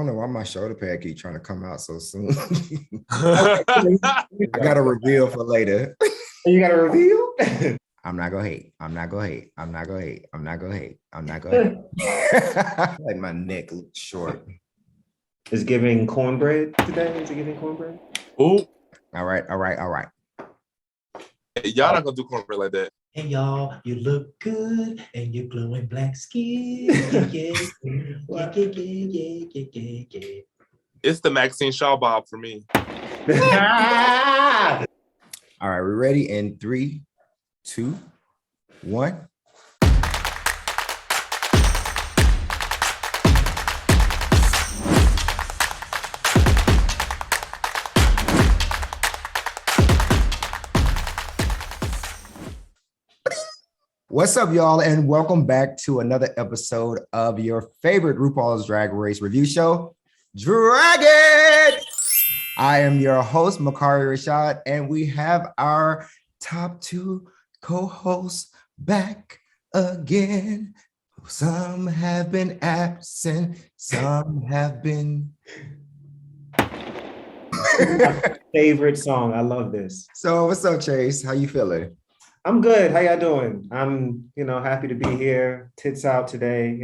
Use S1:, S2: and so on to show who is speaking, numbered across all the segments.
S1: don't know why my shoulder pad keep trying to come out so soon.
S2: I
S1: I got a reveal for later.
S2: You got a reveal?
S1: I'm not gonna hate. I'm not gonna hate. I'm not gonna hate. I'm not gonna hate. I'm not gonna hate. Like my neck looks short.
S2: Is giving cornbread today? Is it giving cornbread?
S3: Ooh.
S1: All right.
S3: Y'all not gonna do cornbread like that.
S4: Hey y'all, you look good and you're glowing black skin. Yeah.
S3: It's the Maxine Shaw bob for me.
S1: All right, we're ready in 3, 2, 1. What's up, y'all, and welcome back to another episode of your favorite Rupauls Drag Race review show, Drag It! I am your host, Mukari Rashad, and we have our top 2 co-hosts back again. Some have been absent, some have been...
S2: Favorite song. I love this.
S1: So what's up, Chase? How you feeling?
S2: I'm good. How y'all doing? I'm, happy to be here. Tits out today,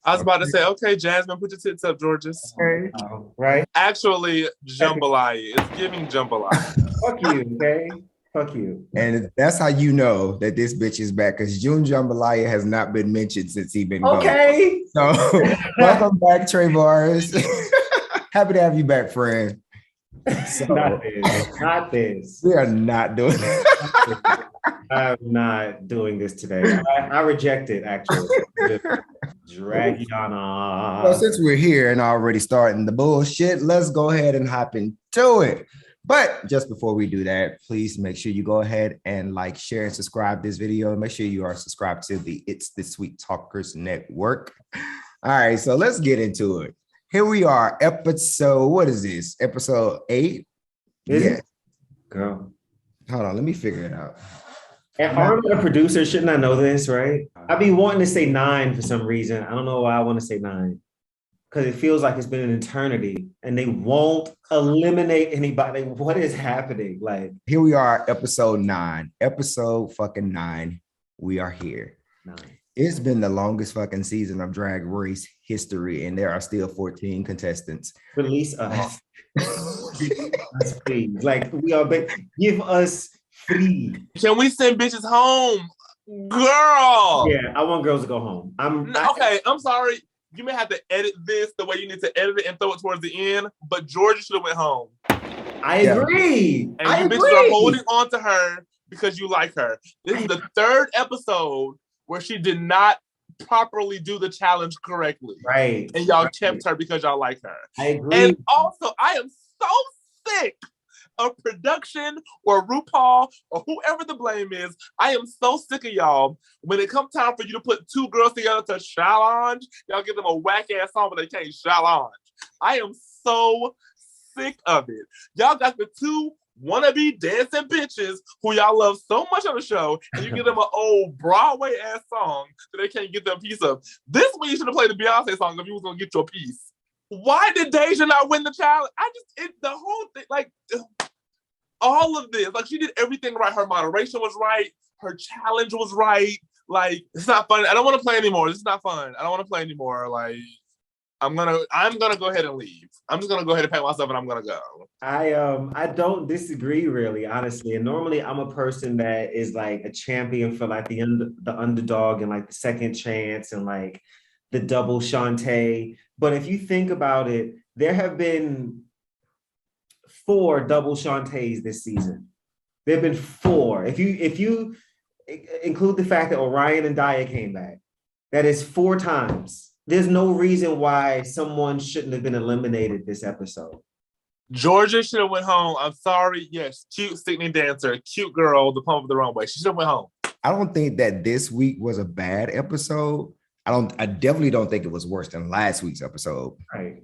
S3: I was about to say, okay, Jasmine, put your tits up, Georges.
S2: Okay. Right?
S3: Actually, jambalaya. It's giving jambalaya.
S2: Fuck you, okay? Fuck you.
S1: And that's how you know that this bitch is back, because June Jambalaya has not been mentioned since he been gone.
S2: Okay.
S1: So welcome back, Trayvars. Happy to have you back, friend. So,
S2: Not this.
S1: we are not doing it.
S2: I'm not doing this today. I reject it, actually. Drag it on.
S1: Well, since we're here and already starting the bullshit, let's go ahead and hop into it. But just before we do that, please make sure you go ahead and like, share, and subscribe this video. Make sure you are subscribed to the It's the Sweet Talkers Network. All right, so let's get into it. Here we are, episode, what is this? Episode 8?
S2: Is it? Girl.
S1: Hold on, let me figure it out.
S2: And aren't I a producer? Shouldn't I know this, right? I be wanting to say 9 for some reason. I don't know why I want to say 9. Because it feels like it's been an eternity and they won't eliminate anybody. What is happening? Like,
S1: here we are, episode 9. Episode fucking 9. We are here.
S2: 9.
S1: It's been the longest fucking season of Drag Race history, and there are still 14 contestants.
S2: Release us. Please. Like, we are, give us free.
S3: Can we send bitches home? Girl!
S2: Yeah, I want girls to go home. I'm
S3: sorry. You may have to edit this the way you need to edit it and throw it towards the end, but Georgia should have went home.
S2: I agree.
S3: And you bitches are holding on to her because you like her. This is the 3rd episode where she did not properly do the challenge correctly.
S2: Right.
S3: And y'all kept her because y'all like her.
S2: I agree.
S3: And also, I am so sick of production or RuPaul or whoever the blame is. I am so sick of y'all. When it comes time for you to put 2 girls together to challenge, y'all give them a whack-ass song, but they can't challenge. I am so sick of it. Y'all got the 2 wannabe dancing bitches who y'all love so much on the show, and you give them an old Broadway ass song that they can't get their piece of. This week you should have played the Beyonce song if you was gonna get your piece. Why did Deja not win the challenge? The whole thing, like all of this, like she did everything right. Her moderation was right. Her challenge was right. Like, it's not fun. I don't want to play anymore. This is not fun. I don't want to play anymore. Like, I'm gonna go ahead and leave. I'm just gonna go ahead and pack myself and I'm gonna go.
S2: I don't disagree really, honestly. And normally I'm a person that is like a champion for like the underdog and like the second chance and like the double Shantae. But if you think about it, there have been 4 double Shantaes this season. There have been 4. If you include the fact that Orion and Daya came back, that is 4 times. There's no reason why someone shouldn't have been eliminated this episode.
S3: Georgia should have went home. I'm sorry. Yes, cute singing dancer, cute girl, the pump of the runway. She should have went home.
S1: I don't think that this week was a bad episode. I definitely don't think it was worse than last week's episode.
S2: Right.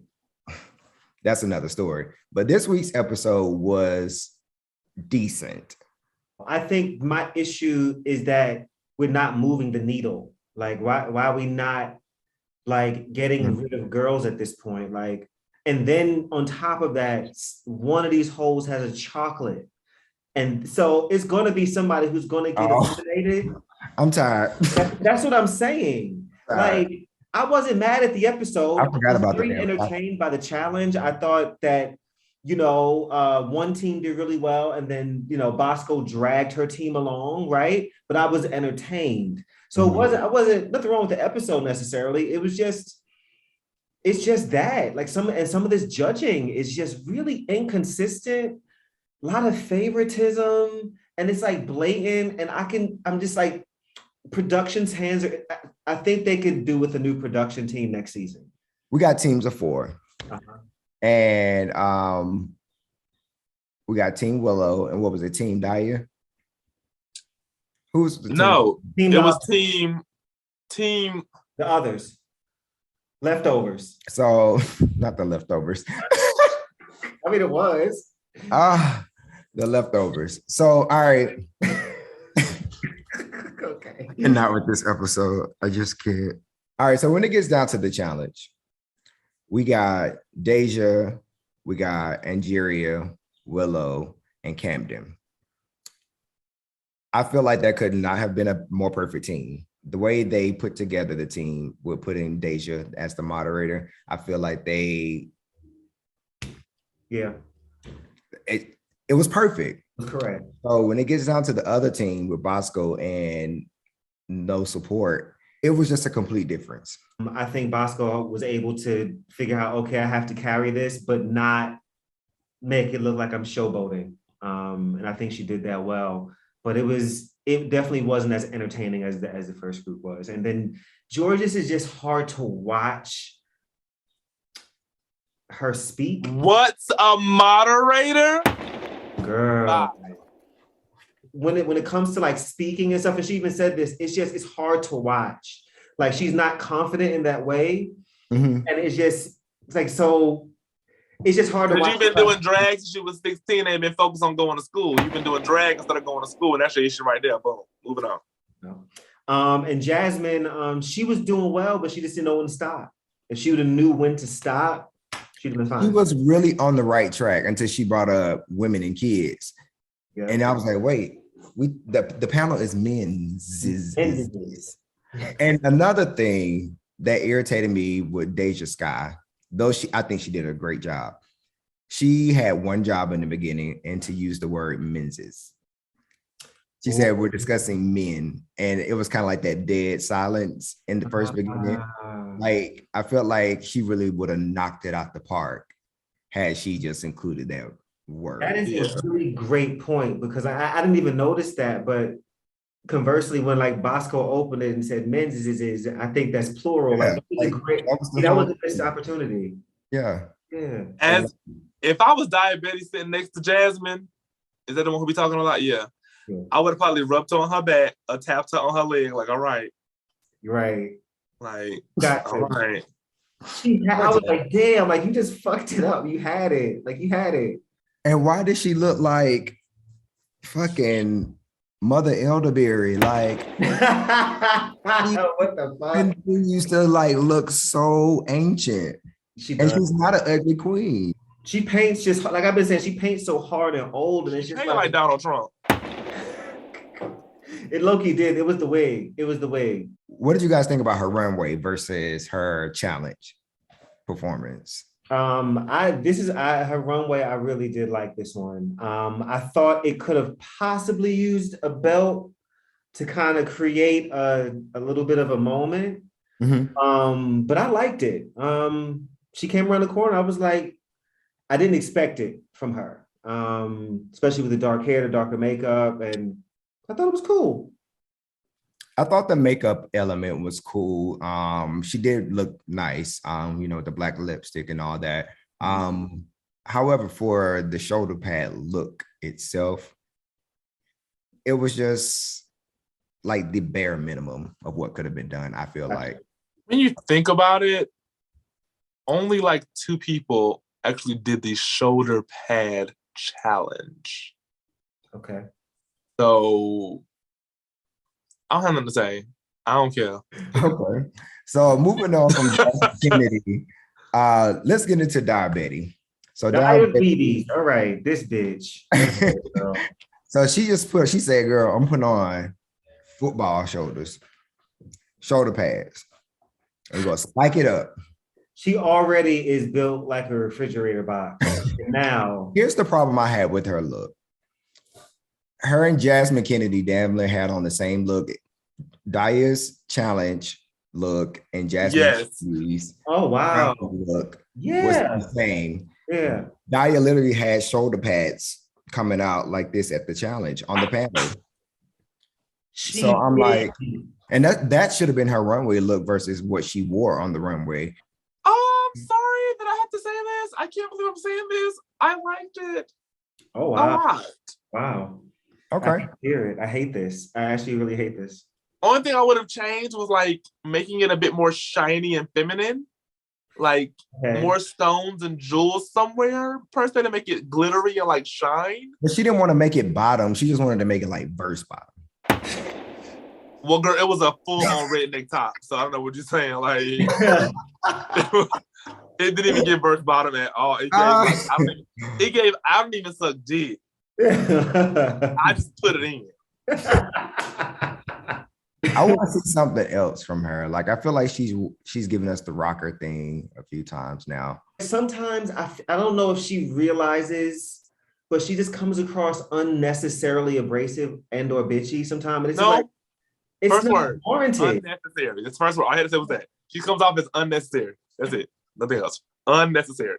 S1: That's another story. But this week's episode was decent.
S2: I think my issue is that we're not moving the needle. Like, why are we not like getting rid of girls at this point? Like, And then on top of that, one of these hoes has a chocolate. And so it's going to be somebody who's going to get eliminated.
S1: I'm tired.
S2: That's what I'm saying. Like, I wasn't mad at the episode.
S1: I forgot about
S2: very entertained by the challenge. I thought that, one team did really well, and then Bosco dragged her team along, right? But I was entertained. So I wasn't nothing wrong with the episode necessarily. It's just that, like, some of this judging is just really inconsistent, a lot of favoritism, and it's like blatant. And I'm just like, production's hands are, I think they could do with a new production team next season.
S1: We got teams of 4. And we got Team Willow, and what was it? Team Daya? Who's the team?
S3: No,
S2: Team
S3: it was
S2: Daya.
S3: team
S2: The others. Leftovers.
S1: So, not the leftovers.
S2: I mean, it was.
S1: The leftovers. So, all right.
S2: Okay.
S1: And not with this episode. I just can't. All right. So when it gets down to the challenge, we got Deja, we got Angeria, Willow, and Camden. I feel like that could not have been a more perfect team. The way they put together the team with putting Deja as the moderator, I feel like it was perfect.
S2: Correct.
S1: So when it gets down to the other team with Bosco and no support, it was just a complete difference.
S2: I think Bosco was able to figure out, okay, I have to carry this, but not make it look like I'm showboating. And I think she did that well. But it definitely wasn't as entertaining as the first group was. And then Georges is just hard to watch her speak.
S3: What's a moderator?
S2: Girl. When it comes to like speaking and stuff, and she even said this, it's hard to watch. Like, she's not confident in that way. And it's like, so it's just hard to watch.
S3: You've been doing drag since you was 16 and been focused on going to school. You've been doing drag instead of going to school, and that's your issue right there. Boom. Moving on.
S2: No. And Jasmine, she was doing well, but she just didn't know when to stop. If she would have knew when to stop, she'd have been fine.
S1: She was really on the right track until she brought up women and kids.
S2: Yeah.
S1: And I was like, wait, the panel is men's. And another thing that irritated me with Deja Sky, though I think she did a great job. She had one job in the beginning, and to use the word men's. She said, we're discussing men. And it was kind of like that dead silence in the first beginning. Like, I felt like she really would have knocked it out the park had she just included that word.
S2: That is a really great point, because I didn't even notice that. But conversely, when like Bosco opened it and said men's is, I think that's plural.
S1: Yeah,
S2: that was a missed opportunity.
S1: Yeah.
S3: As if I was diabetic sitting next to Jasmine, is that the one who be talking a lot? Yeah. I would have probably rubbed her on her back or tapped her on her leg, like, all right.
S2: Right.
S3: Like,
S2: all
S3: right.
S2: I was like, damn, like, you just fucked it up. You had it. Like, you had it.
S1: And why did she look like fucking Mother Elderberry? Like,
S2: what the fuck?
S1: And she used to like look so ancient. She's not an ugly queen.
S2: She paints just like I've been saying. She paints so hard and old, and it's just
S3: like Donald Trump.
S2: It low-key did. It was the wig. It was the wig.
S1: What did you guys think about her runway versus her challenge performance?
S2: Her runway. I really did like this one. I thought it could have possibly used a belt to kind of create a little bit of a moment. But I liked it. She came around the corner. I was like, I didn't expect it from her, especially with the dark hair, the darker makeup, and I thought it was cool.
S1: I thought the makeup element was cool. She did look nice, with the black lipstick and all that. However, for the shoulder pad look itself, it was just like the bare minimum of what could have been done, I feel like.
S3: When you think about it, only like 2 people actually did the shoulder pad challenge.
S2: Okay.
S3: So I don't have nothing to say. I don't care.
S1: Okay. So moving on from Kennedy, Let's get into diabetes. So
S2: Diabetes. All right, this bitch. Okay, girl.
S1: So she said, girl, I'm putting on football shoulder pads. We're gonna spike it up.
S2: She already is built like a refrigerator box. And now,
S1: Here's the problem I had with her look. Her and Jasmine Kennedy damn near had on the same look. Daya's challenge look and Jasmine Kennedy's
S2: oh wow,
S1: look was
S2: yeah,
S1: the same.
S2: yeah.
S1: Daya literally had shoulder pads coming out like this at the challenge on the panel. So I'm like, and that should have been her runway look versus what she wore on the runway.
S3: Oh, I'm sorry that I have to say this. I can't believe I'm saying this. I liked it.
S2: Oh
S3: A
S2: wow,
S3: lot.
S2: wow.
S1: Okay.
S2: I hear it. I hate this. I actually really hate this.
S3: Only thing I would have changed was like making it a bit more shiny and feminine. Like more stones and jewels somewhere per se to make it glittery and like shine.
S1: But she didn't want to make it bottom. She just wanted to make it like verse bottom.
S3: Well, girl, it was a full-on redneck top, so I don't know what you're saying. Like, it didn't even give verse bottom at all. It gave, I don't even suck dick. I just put it in.
S1: I want to see something else from her. Like, I feel like she's given us the rocker thing a few times now.
S2: Sometimes I don't know if she realizes, but she just comes across unnecessarily abrasive and or bitchy sometimes. It's like, it's
S3: first
S2: not
S3: word,
S2: warranted.
S3: Unnecessary. This first word. All I had to say was that. She comes off as unnecessary. That's it. Nothing else. Unnecessary.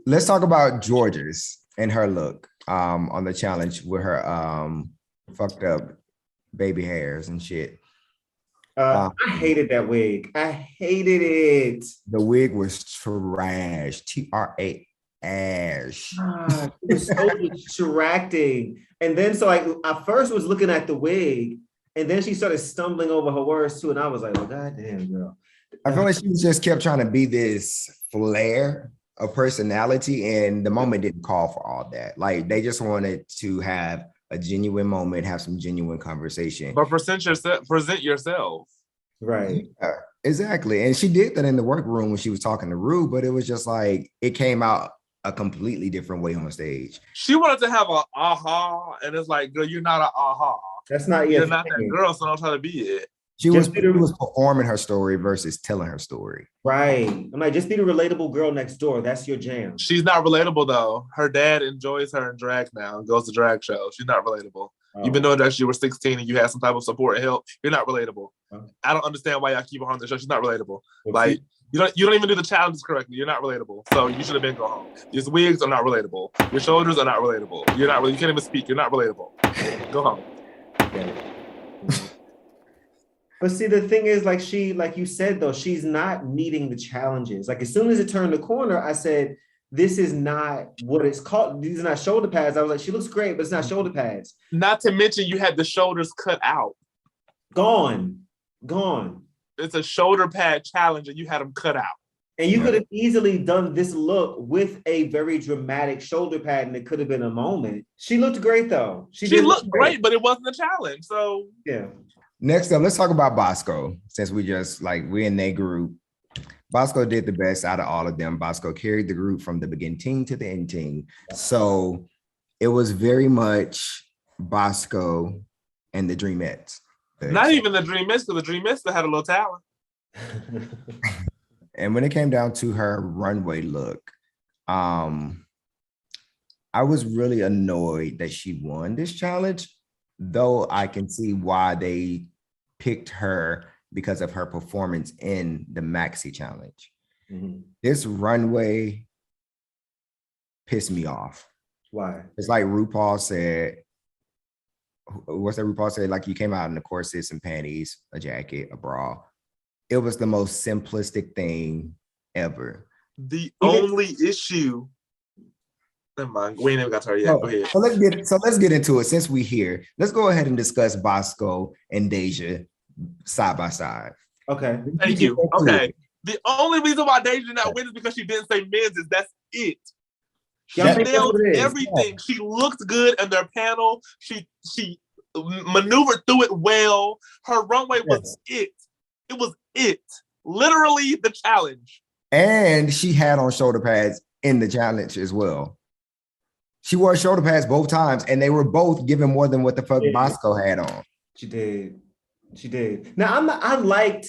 S1: Let's talk about George's and her look on the challenge with her fucked up baby hairs and shit.
S2: I hated that wig. I hated it.
S1: The wig was trash. TRA ash.
S2: It was so distracting. And then so I first was looking at the wig, and then she started stumbling over her words too. And I was like, oh goddamn, girl.
S1: I feel like she just kept trying to be this flair of personality, and the moment didn't call for all that. Like, they just wanted to have a genuine moment, have some genuine conversation.
S3: But present yourself.
S2: Right.
S1: Yeah, exactly. And she did that in the workroom when she was talking to Rue, but it was just like, it came out a completely different way on stage.
S3: She wanted to have a aha, and it's like, girl, you're not an aha.
S2: That's not
S3: You're not that girl, so don't try to be it.
S1: She was performing her story versus telling her story.
S2: Right. I'm like, just be the relatable girl next door. That's your jam.
S3: She's not relatable though. Her dad enjoys her in drag now and goes to drag shows. She's not relatable. Oh. You've been knowing that you were 16 and you had some type of support and help. You're not relatable. Oh. I don't understand why y'all keep her on the show. She's not relatable. Like, you don't even do the challenges correctly. You're not relatable. So you should have been go home. These wigs are not relatable. Your shoulders are not relatable. You can't even speak. You're not relatable. Go home.
S2: Okay. But see, the thing is, like you said, though, she's not meeting the challenges. Like, as soon as it turned the corner, I said, this is not what it's called. These are not shoulder pads. I was like, she looks great, but it's not shoulder pads.
S3: Not to mention you had the shoulders cut out.
S2: Gone.
S3: It's a shoulder pad challenge and you had them cut out.
S2: And you could have easily done this look with a very dramatic shoulder pad, and it could have been a moment. She looked great, though. She
S3: looked great, but it wasn't a challenge. So,
S2: yeah.
S1: Next up, let's talk about Bosco, since we're in their group. Bosco did the best out of all of them. Bosco carried the group from the beginning to the ending. So it was very much Bosco and the Dreamettes.
S3: Not even the Dreamettes, because the Dreamettes still had a little talent.
S1: And when it came down to her runway look, I was really annoyed that she won this challenge, though I can see why they picked her because of her performance in the Maxi challenge. Mm-hmm. This runway pissed me off.
S2: Why?
S1: It's like RuPaul said, what's that RuPaul said? Like, you came out in the corsets and panties, a jacket, a bra. It was the most simplistic thing ever.
S3: The only issue. Never mind. We ain't even got to her yet. Go ahead.
S1: So let's get into it. Since we're here, let's go ahead and discuss Bosco and Deja side by side.
S2: Okay.
S3: Thank you. Okay. The only reason why Deja did not win is because she didn't say men's. That's it. She nailed everything. She looked good in their panel. She maneuvered through it well. Her runway was it. It was it. Literally the challenge.
S1: And she had on shoulder pads in the challenge as well. She wore shoulder pads both times, and they were both given more than what the fuck Bosco had on.
S2: She did. She did. Now I liked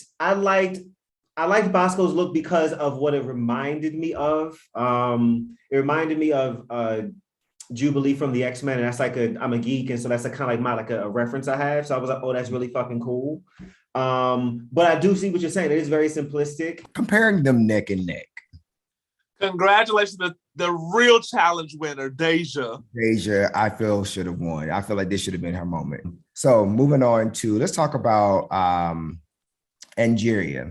S2: Bosco's look because of what it reminded me of. It reminded me of Jubilee from the X-Men, and that's like I'm a geek, and so that's kind of like a reference I have. So I was like, oh, that's really fucking cool. But I do see what you're saying. It is very simplistic.
S1: Comparing them neck and neck.
S3: Congratulations to the real challenge winner, Deja.
S1: Deja, I feel should have won. I feel like this should have been her moment. So moving on to, let's talk about Angeria.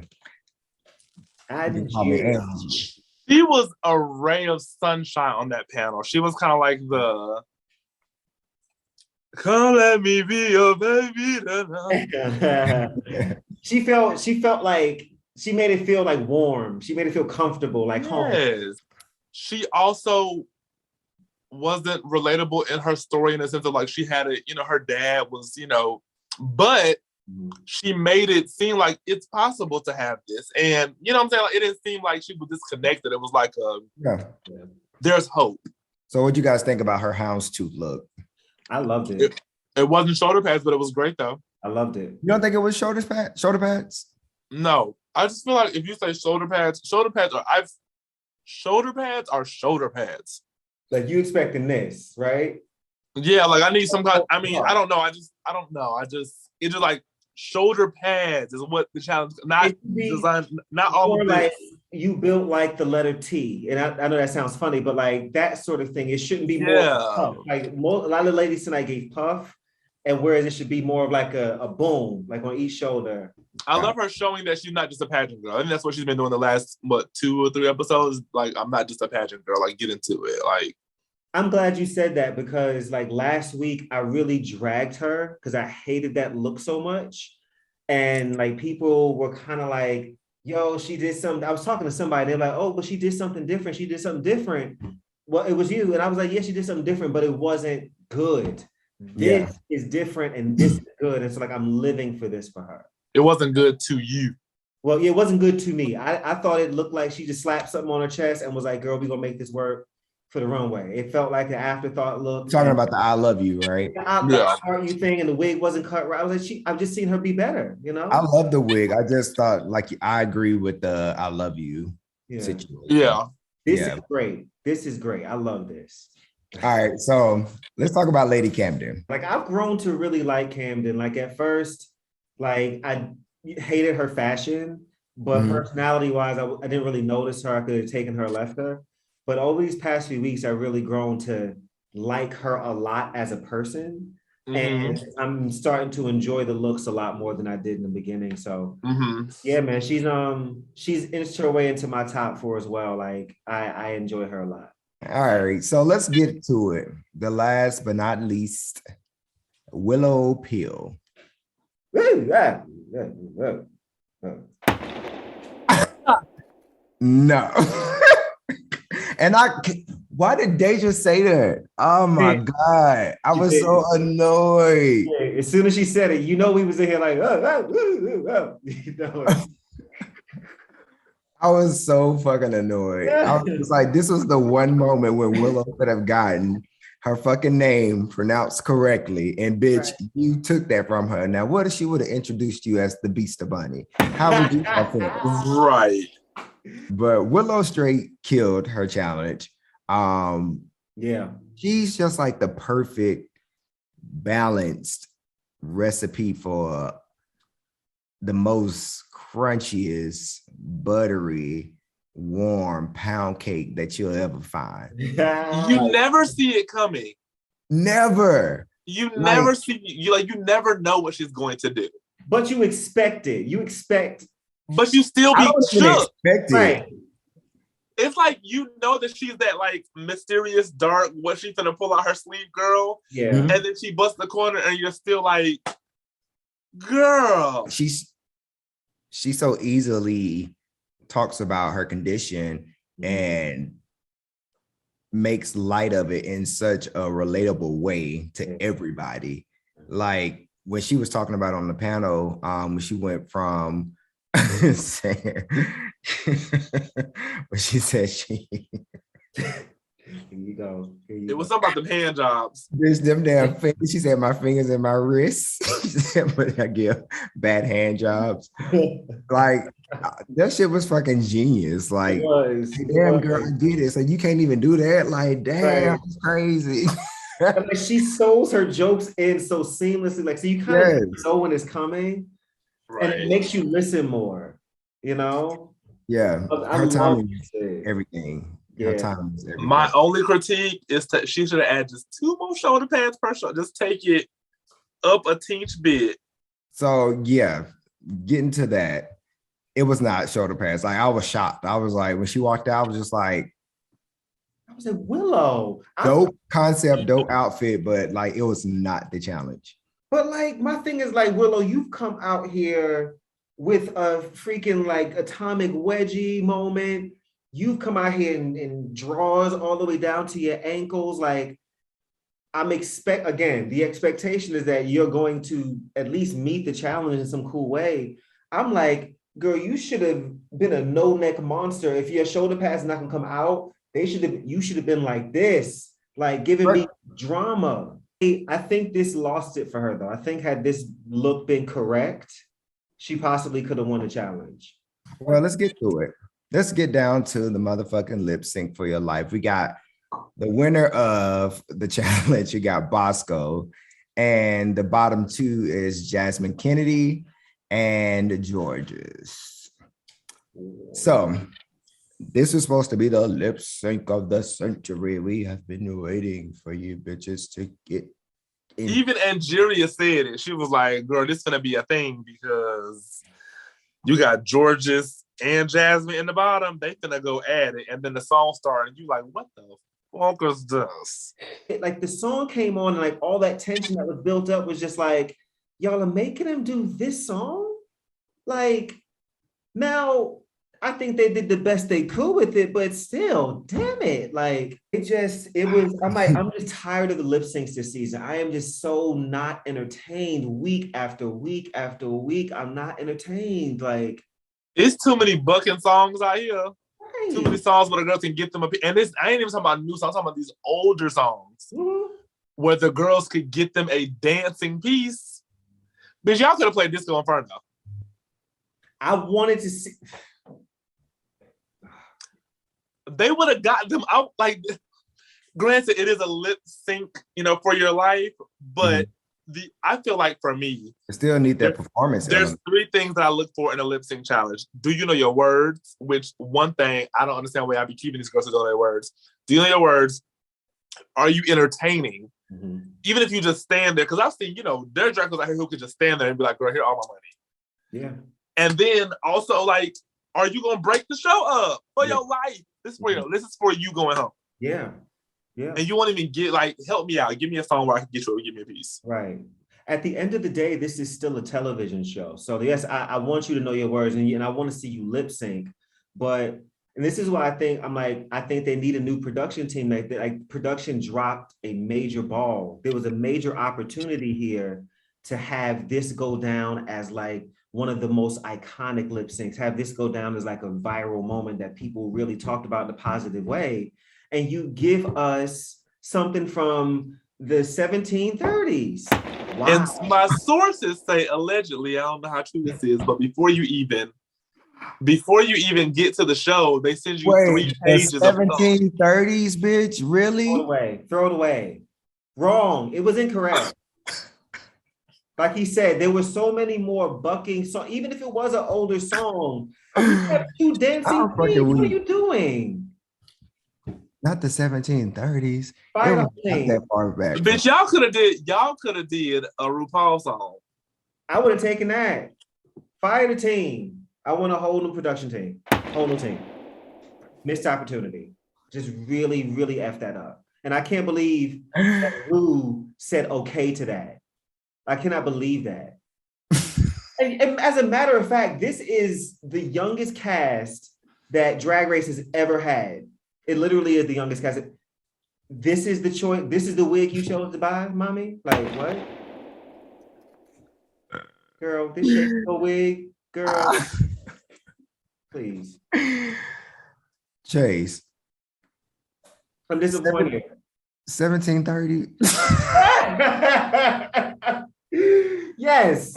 S3: She was a ray of sunshine on that panel. She was kind of like the "Come let me be your baby tonight."
S2: She felt like she made it feel like warm. She made it feel comfortable, like home.
S3: Yes. She also wasn't relatable in her story in the sense of like she had her dad was, but she made it seem like it's possible to have this. And you know what I'm saying? Like, it didn't seem like she was disconnected. It was like there's hope.
S1: So what you guys think about her houndstooth look?
S2: I loved it.
S3: It wasn't shoulder pads, but it was great though.
S2: I loved it.
S1: You don't think it was shoulder pads?
S3: No. I just feel like if you say shoulder pads are shoulder pads.
S2: Like you expecting this, right?
S3: Yeah, like I need some kind. I mean, I don't know. It's just like shoulder pads is what the challenge. Not designed. Not all of
S2: like you built like the letter T, and I know that sounds funny, but like that sort of thing. It shouldn't be more puff. Like a lot of ladies tonight gave puff, and whereas it should be more of like a boom, like on each shoulder.
S3: I love her showing that she's not just a pageant girl. I think that's what she's been doing the last 2 or 3 episodes. Like, I'm not just a pageant girl. Like, get into it. Like,
S2: I'm glad you said that because like last week I really dragged her because I hated that look so much, and like people were kind of like, "Yo, she did something." I was talking to somebody. They're like, "Oh, but she did something different. She did something different." Well, it was you, and I was like, "Yeah, she did something different, but it wasn't good. This is different, and this is good." And so like I'm living for this for her.
S3: It wasn't good to you.
S2: Well, yeah, it wasn't good to me. I thought it looked like she just slapped something on her chest and was like, "Girl, we're gonna make this work for the runway." It felt like an afterthought look.
S1: Talking about the "I love you," right?
S2: The heart you thing, and the wig wasn't cut right. I was like, I've just seen her be better,
S1: I love the wig. I just thought, like, I agree with the "I love you" situation.
S3: Yeah.
S2: This is great. This is great. I love this.
S1: All right, so let's talk about Lady Camden.
S2: Like, I've grown to really like Camden. Like at first, like I hated her fashion, but personality-wise, I didn't really notice her. I could have taken her, left her. But over these past few weeks, I've really grown to like her a lot as a person. And I'm starting to enjoy the looks a lot more than I did in the beginning. So yeah, man, she's inched her way into my top 4 as well. Like I enjoy her a lot.
S1: All right, so let's get to it. The last but not least, Willow Pill. No. And why did Deja say that? Oh my God. I was so annoyed.
S2: Yeah, as soon as she said it, we was in here like,
S1: I was so fucking annoyed. I was like, this was the one moment when Willow could have gotten her fucking name pronounced correctly. And bitch, you took that from her. Now, what if she would have introduced you as the Beaster Bunny? How would you have felt?
S3: Right.
S1: But Willow straight killed her challenge. She's just like the perfect balanced recipe for the most crunchiest, buttery, warm pound cake that you'll ever find.
S3: You never see it coming.
S1: Never.
S3: You never never know what she's going to do.
S2: But you expect it.
S3: But you still be shook.
S1: Right.
S3: It's like that she's that like mysterious dark, what she's gonna pull out her sleeve girl.
S2: Yeah.
S3: And then she busts the corner and you're still like, girl.
S1: She so easily talks about her condition and makes light of it in such a relatable way to everybody. Like when she was talking about on the panel, when she went from saying, but she said she.
S2: Here you go.
S3: It was something about them hand jobs.
S1: Bitch, them damn fingers. She said my fingers and my wrists. She said, but I give bad hand jobs. Like that shit was fucking genius. Like,
S2: It was.
S1: hey, damn girl, I get it. So you can't even do that. Like, damn,
S2: Right.
S1: it's crazy.
S2: But, like, she sews her jokes in so seamlessly. Like, so you kind of know when it's coming, and it makes you listen more. You know?
S1: Yeah,
S2: I
S1: her
S2: love
S1: timing is
S2: it.
S1: everything.
S2: Yeah.
S1: Her timing is everything.
S3: My only critique is that she should have added just 2 more shoulder pads per show. Just take it up a teeny bit.
S1: So yeah, getting to that, it was not shoulder pads. Like I was shocked. I was like, when she walked out, I was just like,
S2: I was like, Willow.
S1: dope concept, dope outfit, but like it was not the challenge.
S2: But like my thing is like, Willow, you've come out here with a freaking like atomic wedgie moment. You've come out here in draws all the way down to your ankles. Like the expectation is that you're going to at least meet the challenge in some cool way. I'm like, girl, you should have been a no-neck monster. If your shoulder pads not gonna come out, you should have been like this, like giving me drama. I think this lost it for her though. I think had this look been correct, she possibly could have won the challenge.
S1: Well, let's get to it. Let's get down to the motherfucking lip sync for your life. We got the winner of the challenge. You got Bosco, and the bottom 2 is Jasmine Kennedy and Georges. So this was supposed to be the lip sync of the century. We have been waiting for you bitches to get in.
S3: Even Angeria said it. She was like, girl, this is gonna be a thing because you got Georges and Jasmine in the bottom. They finna go at it. And then the song started. And you like, what the fuck is this?
S2: Like the song came on and like all that tension that was built up was just like, y'all are making him do this song? Like, now I think they did the best they could with it, but still, damn it. Like I'm just tired of the lip syncs this season. I am just so not entertained week after week after week. I'm not entertained. Like,
S3: it's too many bucking songs out here.
S2: right.
S3: Too many songs where the girls can get them and I ain't even talking about new songs, I'm talking about these older songs where the girls could get them a dancing piece. Bitch, y'all could have played Disco Inferno.
S2: I wanted to see.
S3: They would have got them out. Like, granted, it is a lip sync, for your life, but I feel like for me,
S1: I still need that performance.
S3: There's 3 things that I look for in a lip sync challenge. Do you know your words? Which one thing I don't understand why I be keeping these girls to know their words. Do you know your words? Are you entertaining? Mm-hmm. Even if you just stand there, because I've seen, there are drag queens out here who could just stand there and be like, girl, here all my money. Yeah. And then also, like, are you gonna break the show up for your life? This is for this is for you going home. Yeah. Yeah. And you won't even get help me out. Give me a song where I can get you, give me a piece.
S2: Right. At the end of the day, this is still a television show. So yes, I want you to know your words and I want to see you lip sync. But and this is why I think they need a new production team. Like production dropped a major ball. There was a major opportunity here to have this go down as like one of the most iconic lip syncs, have this go down as like a viral moment that people really talked about in a positive way. And you give us something from the 1730s. Wow.
S3: And my sources say allegedly, I don't know how true this is, but before you even get to the show, they send you 3 pages of
S1: 1730s, bitch. Really?
S2: Throw it away. Wrong. It was incorrect. Like he said, there were so many more bucking songs. Even if it was an older song, you have 2 dancing queens. What are you doing?
S1: Not the 1730s.
S2: Not
S1: that far back.
S3: Bitch, y'all could have did a RuPaul song.
S2: I would have taken that. Fire the team. I want a whole new production team. Whole new team. Missed opportunity. Just really, really F that up. And I can't believe that Ru said okay to that. I cannot believe that. and as a matter of fact, this is the youngest cast that Drag Race has ever had. It literally is the youngest cast. This is the choice. This is the wig you chose to buy, mommy? Like, what? Girl, this Shakespeare wig, girl. Please.
S1: Chase.
S2: I'm disappointed.
S1: 1730.
S2: Yes.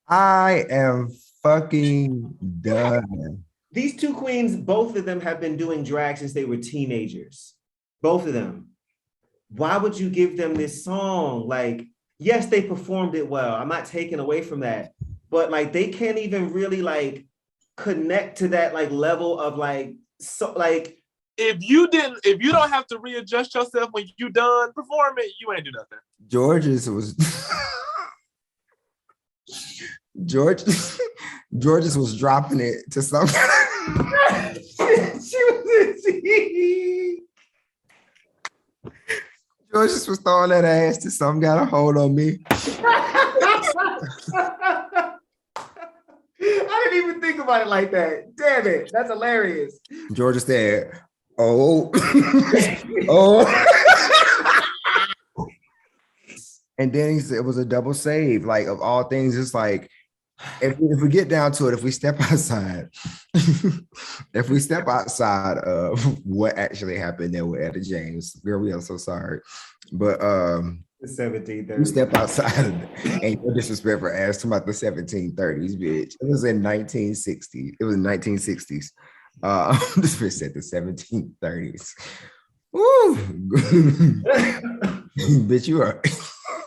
S1: I am fucking done.
S2: These two queens, both of them have been doing drag since they were teenagers. Both of them. Why would you give them this song? Like, yes, they performed it well. I'm not taking away from that. But like they can't even really like connect to that like level of like so like
S3: if you don't have to readjust yourself when you done performing, you ain't do nothing.
S1: George's was George's was dropping it to some. George's was throwing that ass to some got a hold on me.
S2: I didn't even think about it like that. Damn it, that's hilarious.
S1: Georgia said, "Oh, oh," and then he said it was a double save. Like of all things, it's like if we get down to it, if we step outside, of what actually happened there with Etta James, girl, we are so sorry, but
S2: 1730.
S1: you step outside of it, and your disrespectful ass talking about the 1730s, bitch. It was in 1960. It was 1960s. This bitch said the 1730s. Woo! Bitch, you are.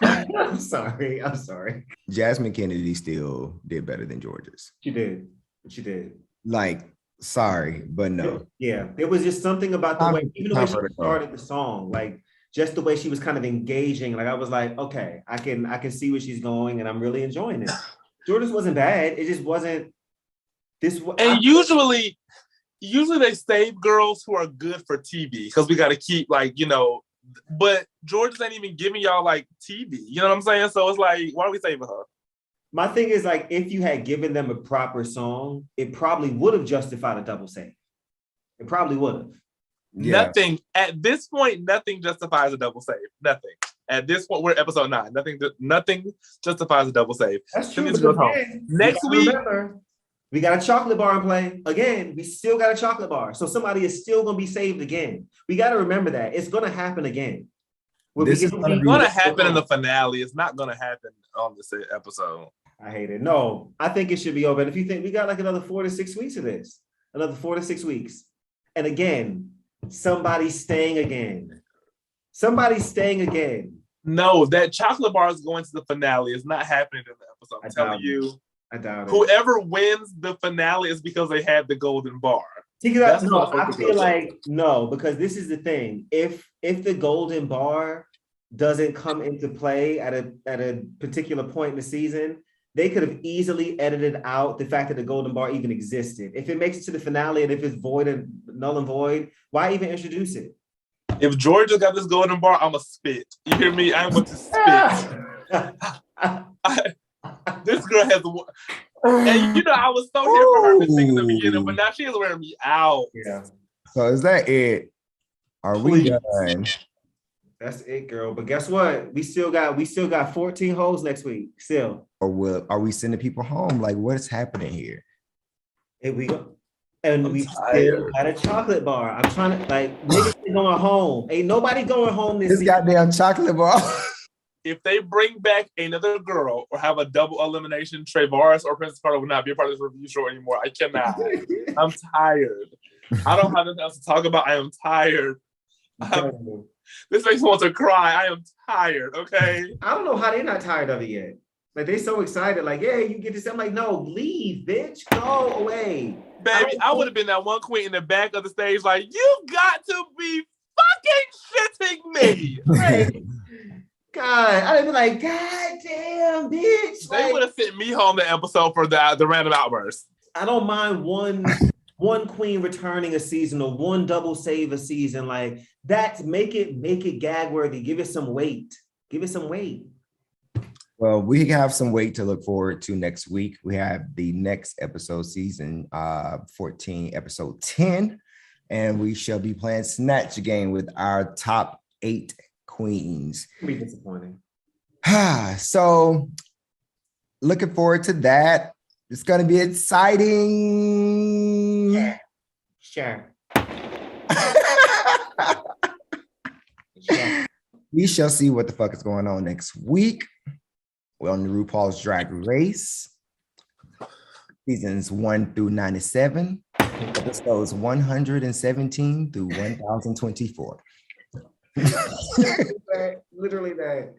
S2: I'm sorry.
S1: Jasmine Kennedy still did better than George's.
S2: She did.
S1: Like, sorry, but no.
S2: Yeah, there was just something about the way, even the way she started the song, like just the way she was kind of engaging. Like I was like, okay, I can see where she's going, and I'm really enjoying it. George's wasn't bad. It just wasn't this.
S3: And usually they save girls who are good for TV because we got to keep like But George's ain't even giving y'all like TV. You know what I'm saying? So it's like, why are we saving her?
S2: My thing is like, if you had given them a proper song, it probably would have justified a double save. It probably would have.
S1: Yeah.
S3: Nothing at this point. Nothing justifies a double save. Nothing at this point. We're at episode 9. Nothing justifies a double save.
S2: That's true.
S3: Next week,
S2: remember, we got a chocolate bar in play. Again, we still got a chocolate bar. So somebody is still going to be saved again. We got to remember that. It's going to happen again.
S3: This is going to happen in the finale. It's not going to happen on this episode.
S2: I hate it. No, I think it should be over. And if you think we got like another 4 to 6 weeks of this, another 4 to 6 weeks. And again, somebody's staying again.
S3: No, that chocolate bar is going to the finale. It's not happening in the episode. I'm telling you.
S2: I doubt it.
S3: Whoever wins the finale is because they had the golden bar.
S2: I feel like no, because this is the thing. If the golden bar doesn't come into play at a particular point in the season, they could have easily edited out the fact that the golden bar even existed. If it makes it to the finale and if it's void and null and void, why even introduce it?
S3: If Georgia got this golden bar, I'm a spit. You hear me? I'm going to spit. This girl has, and I was so here for her to sing in the beginning, but now she is wearing me out.
S2: Yeah.
S1: So is that it? Are we done?
S2: That's it, girl. But guess what? We still got 14 holes next week. Still.
S1: Or are we sending people home? Like, what is happening here?
S2: Here we go. And we still got a chocolate bar. I'm trying to niggas ain't going home. Ain't nobody going home this
S1: goddamn chocolate bar.
S3: If they bring back another girl or have a double elimination, Travaris or Princess Carter will not be a part of this review show anymore. I cannot. I'm tired. I don't have nothing else to talk about. I am tired. This makes me want to cry. I am tired, okay?
S2: I don't know how they're not tired of it yet. Like, they're so excited. Like, yeah, you get this. I'm like, no, leave, bitch. Go away.
S3: Baby, I would have been that one queen in the back of the stage like, you got to be fucking shitting me.
S2: Right? God, I'd be like, God damn, bitch.
S3: They would have sent me home the episode for the random outburst.
S2: I don't mind one queen returning a season or one double save a season. Like that, make it gag worthy. Give it some weight.
S1: Well, we have some weight to look forward to next week. We have the next episode, season 14, episode 10, and we shall be playing Snatch Game with our top 8 queens.
S2: It'll be disappointing.
S1: So looking forward to that. It's going to be exciting.
S2: Sure.
S1: We shall see what the fuck is going on next week. We're on the Rupauls Drag Race. Seasons 1 through 97. Episodes 117 through 1024.
S2: Literally that.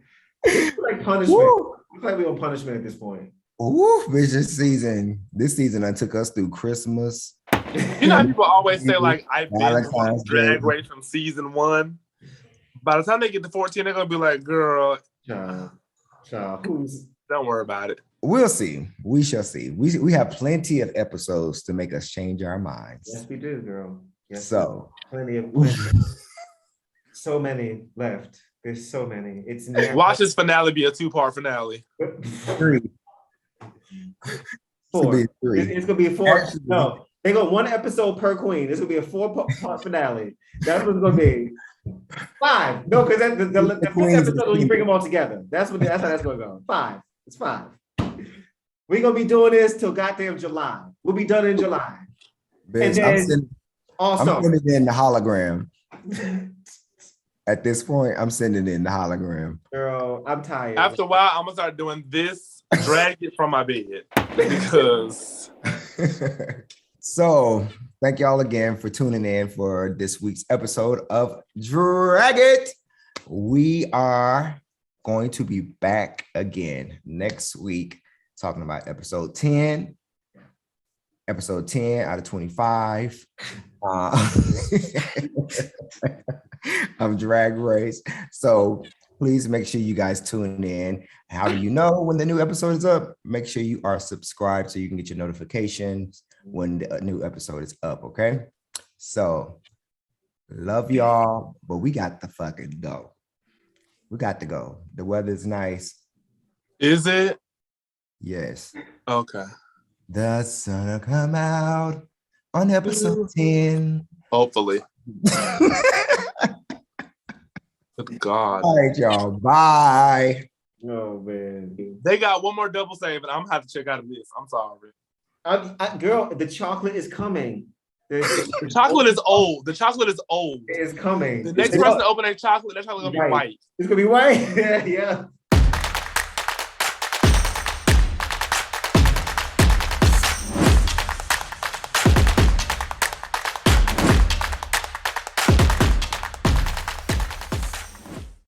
S2: It's like punishment.
S1: Woo!
S2: It's like we're on punishment at this point.
S1: Ooh, bitch, this season I took us through Christmas.
S3: You know how people always say, like, I've been on
S1: Valentine's
S3: Drag
S1: Day.
S3: Race from season 1. By the time they get to 14, they're going to be like, girl,
S2: Child,
S3: don't worry about it.
S1: We'll see. We shall see. We have plenty of episodes to make us change our minds.
S2: yes, we do, girl. Yes,
S1: So
S2: plenty. So many left. There's so many. It's never...
S3: Watch this finale be a 2-part finale.
S1: 3.
S2: Four.
S1: It's
S2: gonna be a 4.
S1: Actually,
S2: no, they go 1 episode per queen. It's gonna be a 4-part finale. That's what it's gonna be. 5. No, because the 5th episode when you bring them all together. That's how that's gonna go. 5. It's 5. We're gonna be doing this till goddamn July. We'll be done in July.
S1: Bitch, I'm sending it in the hologram. At this point, I'm sending it in the hologram.
S2: Girl, I'm tired.
S3: After a while, I'm going to start doing this, drag it from my bed. Because...
S1: So, thank y'all again for tuning in for this week's episode of Drag It. We are going to be back again next week talking about episode 10 out of 25 of Drag Race. So please make sure you guys tune in. How do you know when the new episode is up? Make sure you are subscribed so you can get your notifications when the new episode is up, okay? So love y'all, but we got to fucking go. We got to go. The weather's nice.
S3: Is it?
S1: Yes.
S3: Okay.
S1: The sun will come out on episode 10.
S3: Hopefully. Good God.
S1: All right, y'all. Bye.
S2: Oh, man.
S3: They got one more double save, and I'm going to have to check out of this. I'm sorry.
S2: Girl, the chocolate is coming.
S3: The chocolate is old. The chocolate is old.
S2: It is coming.
S3: The next person to open their chocolate going to be white.
S2: It's going to be white. Yeah.